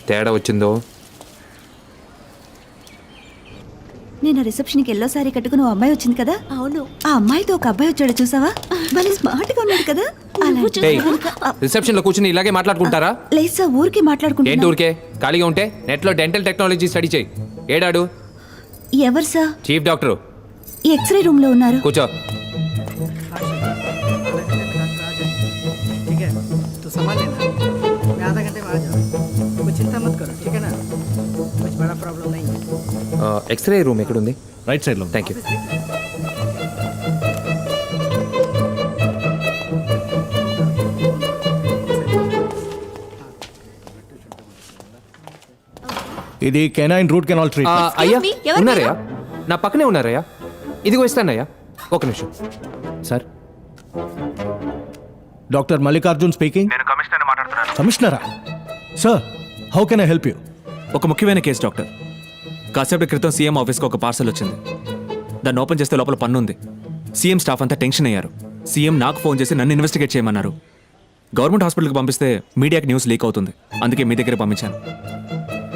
తేడా వచ్చిందో. నేను రిసెప్షన్కి ఎల్లో సారీ కట్టుకుని ఓ అమ్మాయి వచ్చింది కదా. అవును. ఆ అమ్మాయితో ఒక అబ్బాయి వచ్చాడు చూసావా? భలే స్మార్ట్ గా ఉన్నాడు కదా. రిసెప్షన్ లో కూర్చుని ఇలాగే మాట్లాడుకుంటారా? లేదు సార్, ఊరికే ఏంటి మాట్లాడుకుంటున్నా. ఊరికే? ఖాళీగా ఉంటే నెట్ లో డెంటల్ టెక్నాలజీ స్టడీ చేయి. ఏడాడు? ఎవరు సార్? Chief doctor. ఈ ఎక్స్రే రూమ్ లో ఉన్నారు. కూర్చో. ठीक है तो संभाल लेना, मैं आधा घंटे में आ जाऊँ, कोई चिंता मत करो, ठीक है ना, कुछ बड़ा प्रॉब्लम नहीं है। ఎక్స్రే రూమ్ ఎక్కడుంది? రైట్ సైడ్ లో. Thank you. ఇది కెనైన్ రూట్ కెనాల్ ట్రీట్మెంట్. అయ్యా me, ఎవరు ఉన్నారయ్యా? నా పక్కనే ఉన్నారయ్యా. ఇదిగో ఇస్తానయ్యా, ఒక నిమిషం. Sir, doctor Mallikarjun speaking. నేను కమిషనర్ మాట్లాడుతున్నాను. కమిషనరా? Sir, how can I help you? ఒక ముఖ్యమైన కేసు డాక్టర్. కాసేపటి క్రితం సీఎం ఆఫీస్కి ఒక పార్సల్ వచ్చింది. దాన్ని ఓపెన్ చేస్తే లోపల పన్ను ఉంది. సీఎం స్టాఫ్ అంతా టెన్షన్ అయ్యారు. సీఎం నాకు ఫోన్ చేసి నన్ను ఇన్వెస్టిగేట్ చేయమన్నారు. గవర్నమెంట్ హాస్పిటల్కి పంపిస్తే మీడియాకి న్యూస్ లీక్ అవుతుంది, అందుకే మీ దగ్గర పంపించాను.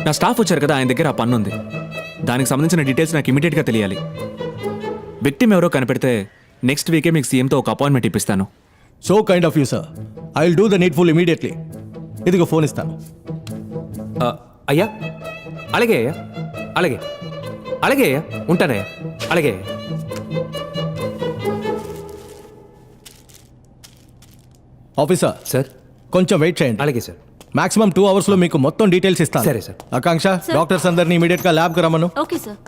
నా స్టాఫ్ వచ్చారు కదా, ఆయన దగ్గర ఆ పన్ను ఉంది. దానికి సంబంధించిన డీటెయిల్స్ నాకు ఇమీడియట్గా తెలియాలి. విక్టిమ్ ఎవరో కనిపెడితే నెక్స్ట్ వీకే మీకు సీఎంతో ఒక అపాయింట్మెంట్ ఇప్పిస్తాను. So kind of you sir. I will do the needful immediately. ఇదిగో ఫోన్ ఇస్తాను. అయ్యా అలాగే అయ్యా, అలాగే అలాగే అయ్యా, ఉంటానయ్యా, అలాగే. Officer sir. కొంచెం వెయిట్ చేయండి. అలాగే సార్. మాక్సిమం 2 hours లో మీకు మొత్తం డీటెయిల్స్ ఇస్తాను. సరే సార్. ఆకాంక్ష, డాక్టర్స్ అందరినీ ఇమీడియట్ గా ల్యాబ్ కు రమ్మను. Okay sir.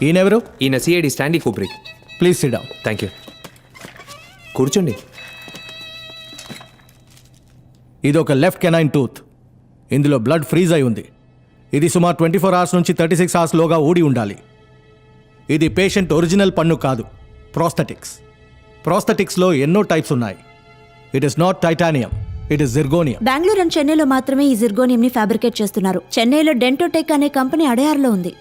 ఈయనెవరు? ఈయన CID Stanley Kubrick. Please sit down. Thank you. కూర్చోండి. ఇది ఒక లెఫ్ట్ కెనైన్ టూత్. ఇందులో బ్లడ్ ఫ్రీజ్ అయి ఉంది. ఇది సుమారు 24 hours నుంచి 36 hours లోగా ఊడి ఉండాలి. ఇది పేషెంట్ ఒరిజినల్ పన్ను కాదు, ప్రోస్థెటిక్స్. ప్రోస్థెటిక్స్లో ఎన్నో టైప్స్ ఉన్నాయి. It is not titanium, it is zirconium. Bengaluru and చెన్నైలో మాత్రమే ఈ జిర్గోనియం ని ఫ్యాబ్రికేట్ చేస్తున్నారు. చెన్నైలో డెంటోటెక్ అనే కంపెనీ అడయార్లో ఉంది.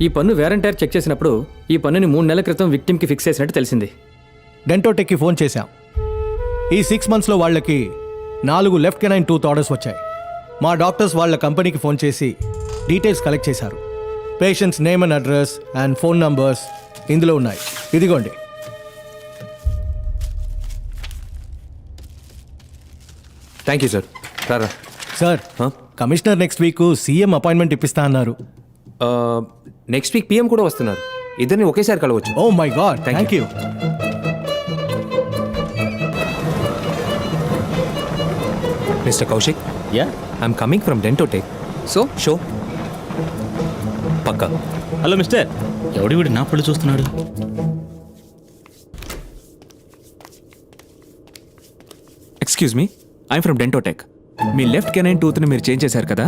ఈ పన్ను వేరంటైర్ చెక్ చేసినప్పుడు ఈ పన్నుని 3 నెలల క్రితం విక్టిమ్కి ఫిక్స్ చేసినట్టు తెలిసింది. డెంటోటెక్కి ఫోన్ చేశాం. ఈ 6 monthsలో వాళ్ళకి 4 లెఫ్ట్ కెనైన్ టూత్ ఆర్డర్స్ వచ్చాయి. మా డాక్టర్స్ వాళ్ళ కంపెనీకి ఫోన్ చేసి డీటెయిల్స్ కలెక్ట్ చేశారు. Patients name and address and phone numbers ఇందులో ఉన్నాయి. ఇదిగోండి. Thank you sir. రారా sir, commissioner next week CM appointment ఇప్పిస్తా అన్నారు. నెక్స్ట్ వీక్ పిఎం కూడా వస్తున్నారు. ఇద్దరిని ఒకేసారి కలవచ్చు. Oh my God, Thank thank you. Mister Kaushik, yeah, I'm coming from Dentotech. So show పక్కా. Hello mister. ఎవడి వీడు నా పళ్ళు చూస్తున్నాడు? Excuse me, I'm from Dentotech. మీ లెఫ్ట్ కెనైన్ టూత్ని మీరు చేంజ్ చేశారు కదా,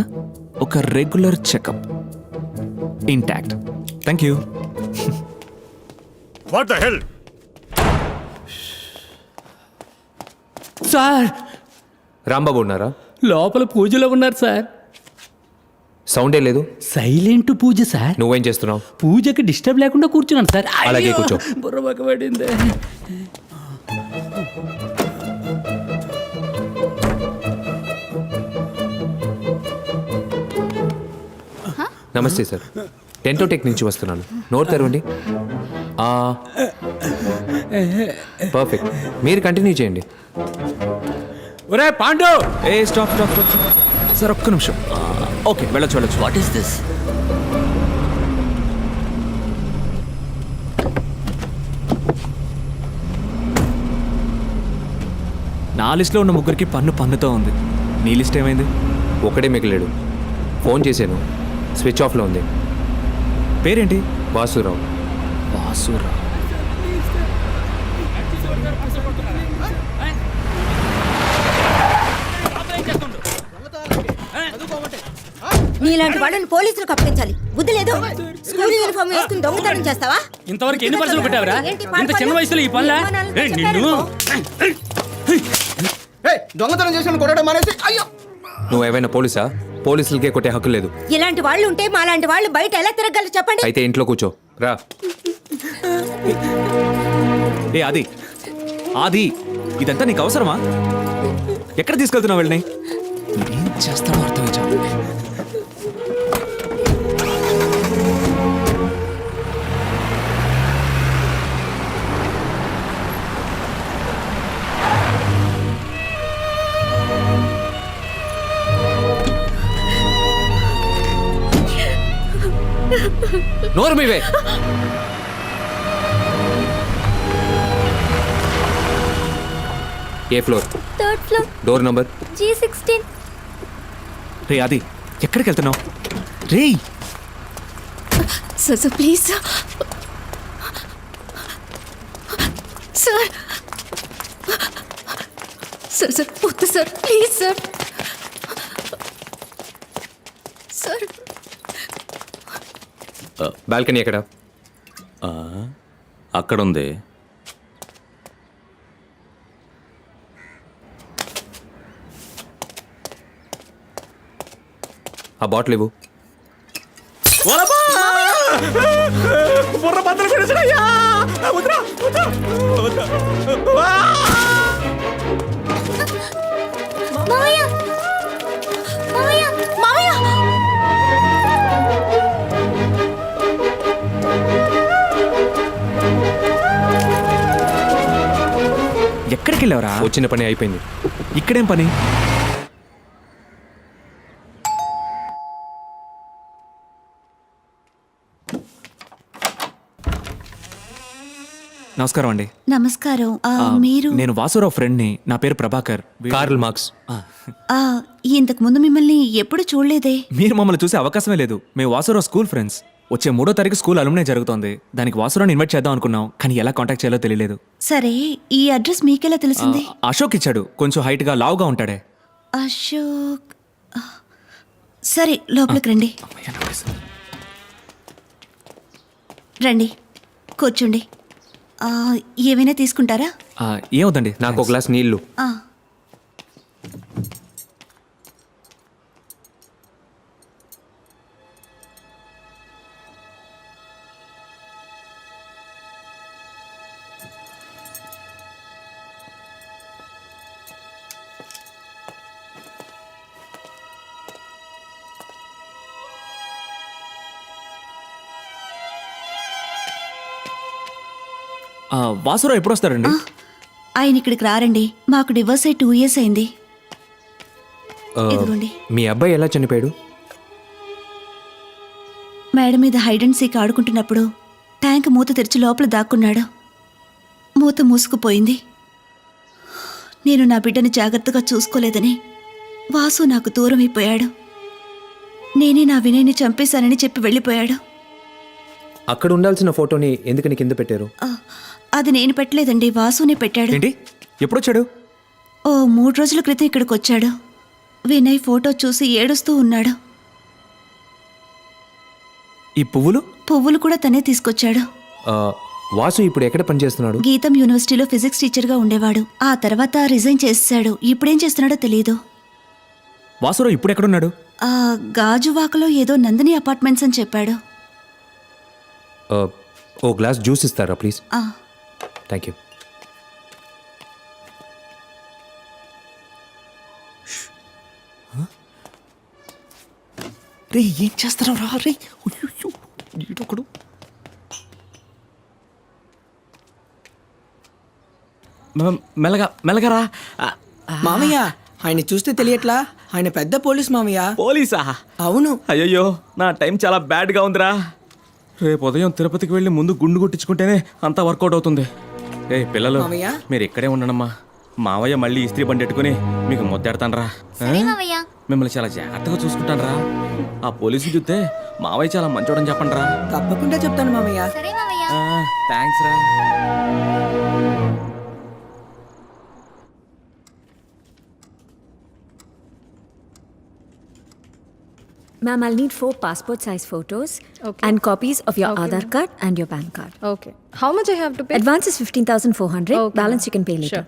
ఒక regular checkup intact. Thank you. What the hell? Sir, Rambabu ఉన్నారా? లోపల పూజలో ఉన్నారు సార్. సౌండే లేదు. సైలెంట్ పూజ సార్. నువ్వేం చేస్తున్నావు? పూజకి డిస్టర్బ్ లేకుండా కూర్చున్నాను సార్. అలాగే కూర్చో. బుర్ర పడింది. నమస్తే సార్, డెంటోటెక్ నుంచి వస్తున్నాను. నోరు తెరవండి. పర్ఫెక్ట్, మీరు కంటిన్యూ చేయండి. ఒరే పాండు! ఏ స్టాప్ స్టాప్ స్టాప్. సార్ ఒక్క నిమిషం. ఓకే, వెళ్ళొచ్చు వెళ్ళొచ్చు. What is this? నా లిస్ట్లో ఉన్న ముగ్గురికి పన్నుతో ఉంది. నీ లిస్ట్ ఏమైంది? ఒకడే మిగిలాడు. ఫోన్ చేశాను, స్విచ్ ఆఫ్లో ఉంది. పేరేంటి? వాసురావు. వాసురావు. నీలాంటి వాళ్ళని పోలీసులకు అప్పగించాలి. బుద్ధి లేదు. స్కూల్ యూనిఫామ్ వేసుకుని దొంగతనం చేస్తావా? ఇంతవరకు ఎన్ని పర్సులు పెట్టావరా? ఇంత చిన్న వయసులో ఈ పనులా? నిన్ను దొంగతనం చేసిన కొట్టడం మానేసి. అయ్యో, నువ్వు ఏమైనా పోలీసా? పోలీసులకే కొట్టే హక్కు లేదు. ఇలాంటి వాళ్ళు ఉంటే మా లాంటి వాళ్ళు బయట ఎలా తిరగలరు చెప్పండి. అయితే ఇంట్లో కూర్చో రా. ఏ ఆది, ఆది, ఇదంతా నీకు అవసరమా? ఎక్కడ తీసుకెళ్తున్నావు వెళ్ళని? ఏం చేస్తాడో అర్థం కాదు. నోరు మీవే. ఏ floor? Third floor door number G16. రే ఆది, ఎక్కడికి వెళ్తున్నావు? రే sir sir please sir. Sir sir sir వద్దు sir please sir. Sir balcony ఎక్కడ? అక్కడ ఉంది. ఆ బాటిల్ ఇవ్వు. మావయ్య మావయ్య మావయ్య ఎక్కడికి వెళ్ళావురా? వచ్చిన పని అయిపోయింది. ఇక్కడేం పని? నమస్కారం అండి. నమస్కారం. మీరు నేను వాసురావు ఫ్రెండ్ని. నా పేరు ప్రభాకర్. Karl Marx. ఇంతకు ముందు మిమ్మల్ని ఎప్పుడు చూడలేదే. మీరు మమ్మల్ని చూసే అవకాశమే లేదు. మేము వాసురావు స్కూల్ ఫ్రెండ్స్. వచ్చే 3వ తారీఖు స్కూల్ అలుమ్నే జరుగుతోంది. దానికి వాసురావుని ఇన్వైట్ చేద్దాం అనుకున్నాం, కానీ ఎలా కాంటాక్ట్ చేయాలో తెలియలేదు. సరే ఈ అడ్రస్ మీకెలా తెలిసింది? అశోక్ ఇచ్చాడు. కొంచెం హైట్గా లావుగా ఉంటాడే. అశోక్. సరే లోపలికి రండి. రండి కూర్చోండి. ఏమైనా తీసుకుంటారా? ఏమవుతండి? నాకు ఒక గ్లాస్ నీళ్లు. వాసురావు ఎప్పుడు వస్తారండి? ఆయన ఇక్కడికి రారండి. మాకు డివోర్స్ అయి 2 years అయింది. ఇదిగోండి. మీ అబ్బాయి ఎలా చనిపోయాడు? మేడ మీద హైడ్ అండ్ సీక్ ఆడుకుంటున్నప్పుడు ట్యాంక్ మూత తెరిచి లోపల దాక్కున్నాడు. మూత మూసుకుపోయింది. నేను నా బిడ్డని జాగ్రత్తగా చూసుకోలేదని వాసు నాకు దూరం అయిపోయాడు. నేనే నా వినయ్ని చంపేశానని చెప్పి వెళ్ళిపోయాడు. అక్కడ ఉండాల్సిన ఫోటోని ఎందుకని కింద పెట్టారు? అది నేను పెట్టలేదండి, వాసునే పెట్టాడు. ఏంటి? ఎప్పుడు వచ్చాడు? ఓ 3 రోజుల క్రితం ఇక్కడికి వచ్చాడు. వినయ్ ఫోటో చూసి ఏడుస్తూ ఉన్నాడు. ఈ పువ్వులు? పువ్వులు కూడా తనే తీసుకొచ్చాడు. వాసు ఇప్పుడు ఎక్కడ పనిచేస్తున్నాడు? గీతం యూనివర్సిటీలో ఫిజిక్స్ టీచర్గా ఉండేవాడు. ఆ తర్వాత రిజైన్ చేసేశాడు. ఇప్పుడేం చేస్తున్నాడో తెలియదు. వాసురావు ఇప్పుడు ఎక్కడున్నాడు? గాజువాకలో ఏదో నందిని అపార్ట్మెంట్స్ అని చెప్పాడు. ఓ గ్లాస్ జ్యూస్ ఇస్తారా ప్లీజ్? Thank you. రే ఏం చేస్తారా రా? రే ఒకడు మెల్లగా మెల్లగా రా. మామయ్య ఆయన చూస్తే తెలియట్లా, ఆయన పెద్ద పోలీస్ మామయ్య. పోలీసా? అవును. అయ్యయ్యో నా టైం చాలా బ్యాడ్గా ఉందిరా. రేపు ఉదయం తిరుపతికి వెళ్ళి ముందు గుండు కొట్టించుకుంటేనే అంతా వర్కౌట్ అవుతుంది. ఏ పిల్లలు మామయ్య? మీరు ఇక్కడే ఉండనమ్మా. మావయ్య మళ్ళీ ఇస్త్రీ బండి పెట్టుకుని మీకు ముద్దెడతానరా. మిమ్మల్ని చాలా జాగ్రత్తగా చూసుకుంటానరా. ఆ పోలీసులు చూస్తే మావయ్య చాలా మంచోడని చెప్పండి రా. తప్పకుండా చెప్తాను మామయ్య. థ్యాంక్స్ రా. Ma'am, I'll need 4 passport size photos and copies of your Aadhaar card and your PAN card. Okay. How much I have to pay? Advance is 15,400. Balance you can pay later. Sure.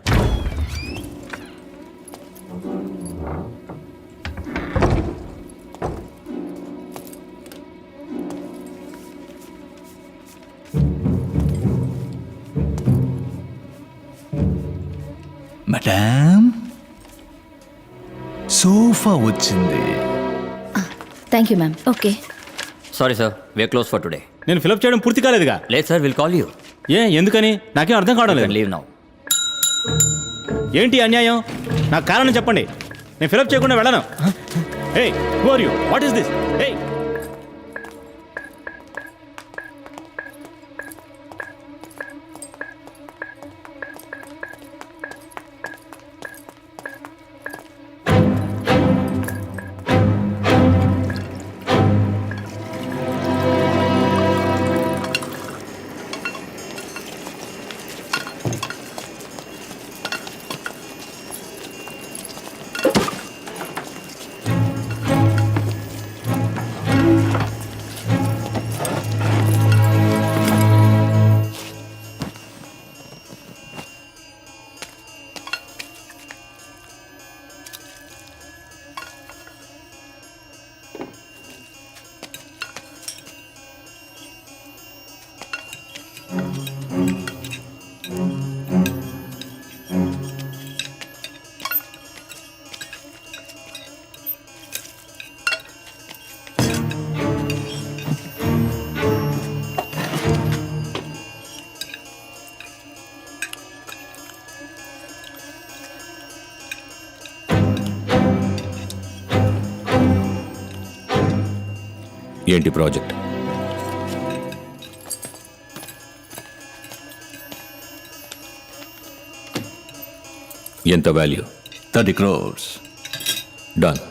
Madam sofa వచ్చింది. Thank you ma'am. Okay. Sorry sir we are close for today. నేను fill up చేయడం పూర్తి కాలేదుగా. లేదు sir will call you. ఎందుకని నాకేం అర్థం కావడం లేదు. Leave now. ఏంటి అన్యాయం? నాకు కారణం చెప్పండి. నేను ఫిలప్ చేయకుండా వెళ్ళను. Hey who are you? What is this? Hey ఏంటి ప్రాజెక్ట్? ఎంత వాల్యూ? 30 crores. డన్.